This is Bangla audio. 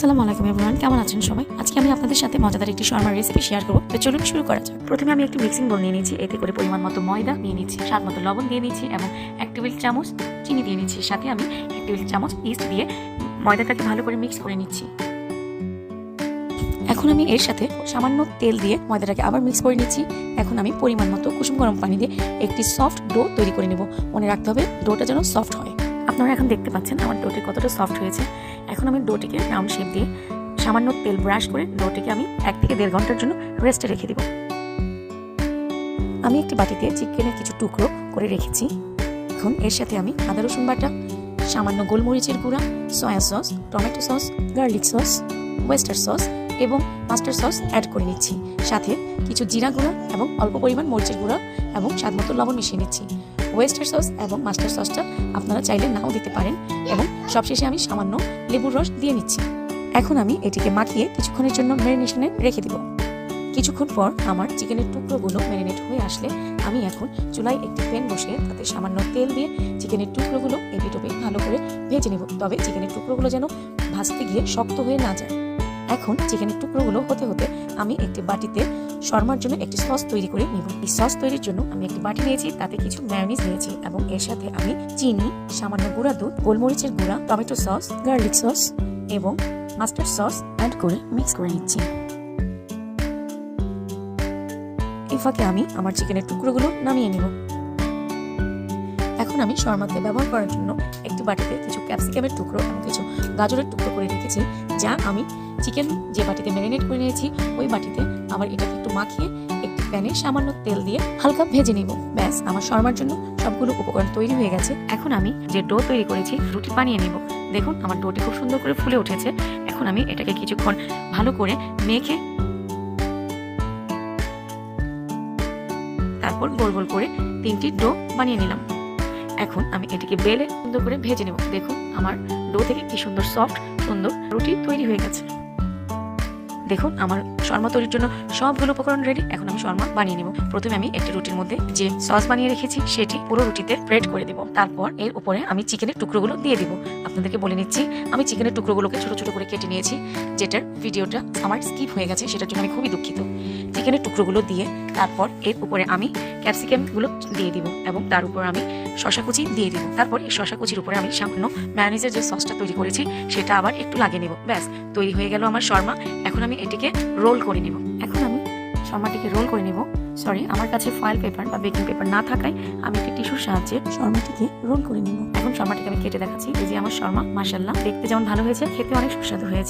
আসসালামু আলাইকুম এভরিওয়ান, কেমন আছেন সবাই? আজকে আমি আপনাদের সাথে মজাদার একটি শর্মার রেসিপি শেয়ার করব। তো চলুন শুরু করা যাক। প্রথমে আমি একটি মিক্সিং বোল নিয়ে নিয়েছি, এতে করে পরিমাণ মতো ময়দা নিয়ে নিচ্ছি, স্বাদ মতো লবণ দিয়ে নিচ্ছি এবং 1 টেবিল চামচ চিনি দিয়ে নিচ্ছি। সাথে আমি 1 টেবিল চামচ ইস্ট দিয়ে ময়দাটাকে ভালো করে মিক্স করে নিচ্ছি। এখন আমি এর সাথে সামান্য তেল দিয়ে ময়দাটাকে আবার মিক্স করে নিচ্ছি। এখন আমি পরিমাণ মতো কুসুম গরম পানি দিয়ে একটি সফট ডো তৈরি করে নেব। মনে রাখতে হবে ডোটা যেন সফট হয়। আপনারা এখন দেখতে পাচ্ছেন আমার ডোটি কতটা সফট হয়েছে। এখন আমি ডোটিকে রাউন্ড শেপ দিয়ে সামান্য তেল ব্রাশ করে ডোটিকে আমি 1 থেকে 1.5 ঘন্টার জন্য রেস্টে রেখে দেব। আমি একটি বাটিতে চিকেনের কিছু টুকরো করে রেখেছি। এখন এর সাথে আমি আদা রসুন বাটা, সামান্য গোলমরিচের গুঁড়া, soya sauce, tomato sauce, garlic sauce, oyster sauce এবং মাস্টার্ড সস অ্যাড করে নিচ্ছি। সাথে কিছু জিরা গুঁড়া এবং অল্প পরিমাণ মরিচের গুঁড়া এবং স্বাদমতো লবণ মিশিয়ে নিচ্ছি। ওয়েস্টার সস এবং মাস্টার্ড সসটা আপনারা চাইলে নাও দিতে পারেন এবং সবশেষে আমি সামান্য লেবুর রস দিয়ে নিচ্ছি। এখন আমি এটিকে মাখিয়ে কিছুক্ষণের জন্য ম্যারিনেশনে রেখে দিব। কিছুক্ষণ পর আমার চিকেনের টুকরোগুলো ম্যারিনেট হয়ে আসলে আমি এখন চুলায় একটি প্যান বসিয়ে তাতে সামান্য তেল দিয়ে চিকেনের টুকরোগুলো এপিট ওপিট ভালো করে ভেজে নেব। তবে চিকেনের টুকরোগুলো যেন ভাজতে গিয়ে শক্ত হয়ে না যায়। এখন চিকেনের টুকরোগুলো হতে হতে আমি একটি বাটিতে শর্মার জন্য একটি সস তৈরি করে নিব। এই সস তৈরির জন্য আমি একটি বাটি নিয়েছি, তাতে কিছু মেয়োনিজ নিয়েছি এবং এর সাথে আমি চিনি, সামান্য গুঁড়া দুধ, গোলমরিচের গুঁড়া, টমেটো সস, গার্লিক সস এবং মাস্টার্ড সস অ্যাড করে মিক্স করে নিচ্ছি। এই ফাঁকে আমি আমার চিকেনের টুকরোগুলো নামিয়ে নিব। এখন আমি শর্মাতে ব্যবহার করার জন্য একটি বাটিতে কিছু ক্যাপসিকামের টুকরো এবং কিছু গাজরের টুকরো করে রেখেছি, যা আমি চিকেন যে বাটিতে ম্যারিনেট করে নিয়েছি ওই বাটিতে আবার এটাকে একটু মাখিয়ে একটি প্যানে সামান্য তেল দিয়ে হালকা ভেজে নিব। ব্যাস, আমার শর্মার জন্য সবগুলো উপকরণ তৈরি হয়ে গেছে। এখন আমি যে ডো তৈরি করেছি রুটি বানিয়ে নিব। দেখুন আমার ডোটি খুব সুন্দর করে ফুলে উঠেছে। এখন আমি এটাকে কিছুক্ষণ ভালো করে মেখে তারপর গোল গোল করে 3টি ডো বানিয়ে নিলাম। এখন আমি এটিকে বেলে সুন্দর করে ভেজে নেব। দেখুন আমার ডো থেকে কি সুন্দর সফট সুন্দর রুটি তৈরি হয়ে গেছে। দেখুন আমার শর্মা তৈরির জন্য সবগুলো উপকরণ রেডি। এখন আমি শর্মা বানিয়ে নেব। প্রথমে আমি একটি রুটির মধ্যে যে সস বানিয়ে রেখেছি সেটি পুরো রুটিতে স্প্রেড করে দেব। তারপর এর উপরে আমি চিকেনের টুকরোগুলো দিয়ে দিব। আপনাদেরকে বলে নিচ্ছি, আমি চিকেনের টুকরোগুলোকে ছোট ছোট করে কেটে নিয়েছি, যেটার ভিডিওটা আমার স্কিপ হয়ে গেছে, সেটার জন্য আমি খুবই দুঃখিত। চিকেনের টুকরোগুলো দিয়ে তারপর এর উপরে আমি ক্যাপসিকামগুলো দিয়ে দিব এবং তার উপর আমি শসা কুচি দিয়ে দিব। তারপর এই শসা কুচির উপরে আমি সামান্য মেয়োনিজের যে সসটা তৈরি করেছি সেটা আবার একটু লাগিয়ে নেব। ব্যাস, তৈরি হয়ে গেল আমার শর্মা। এখন আমি এটিকে রোল করে নেব। এখন আমি শর্মাটিকে রোল করে নেব। সরি, আমার কাছে ফয়েল পেপার বা বেকিং পেপার না থাকায় আমি একটি টিস্যুর সাহায্যে শর্মাটিকে রোল করে নেব। এখন শর্মাটিকে আমি কেটে দেখাচ্ছি। এই যে আমার শর্মা, মাশাআল্লাহ, দেখতে যেমন ভালো হয়েছে, খেতে অনেক সুস্বাদু হয়েছে।